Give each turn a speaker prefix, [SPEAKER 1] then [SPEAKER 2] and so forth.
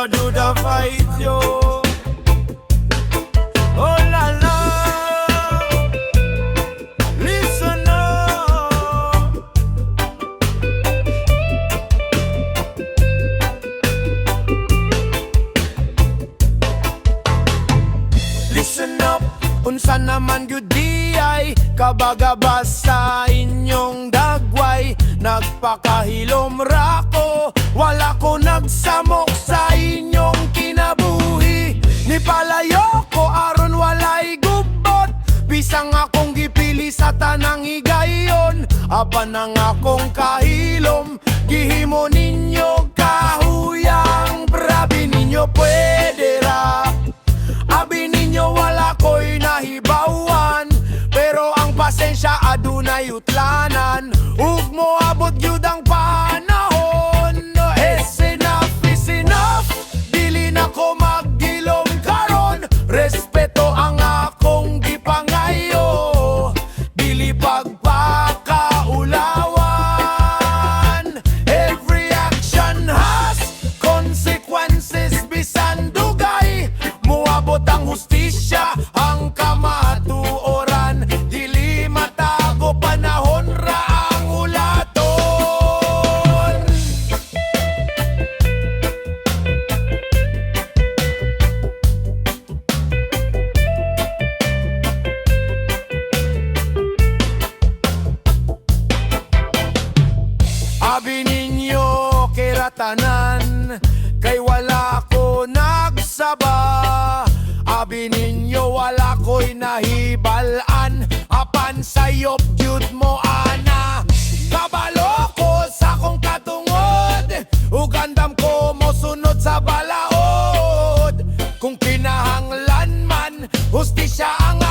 [SPEAKER 1] never do the fight, yo. Oh la la, listen up. Listen up, unsa naman gyud di ay kabagabas sa inyong dagway. Nagpakahilom ra ko, wala ko nagsamok sa inyong kinabuhi. Nipalayo ko aron walay gubot, bisang akong gipili sa tanang higayon. Apan ang akong kahilom, gihimo ninyo kahuyang. Prabi ninyo pwede ra, abi ninyo wala ko'y nahibawan. Pero ang pasensya adunay utlanan, ug moabot gyud ang panahon. It's enough, is enough, dili na ko maggilom karon. Respeto ang akong gipangayo, dili pagpakaulawan. Every action has consequences, bisan dugay moabot ang hustisya, ang kamatuoran. Dili matago, panahon ra ang ulaton. Abi ninyo kiratanan, kay wala ko nagsaba. Abi ninyo wala ko'y nahibalan, apan sayop gyud mo ana. Kabalo ko sa kong katungod, ug andam ko mosunod sa balaod. Kung kinahanglan man, hustisya ang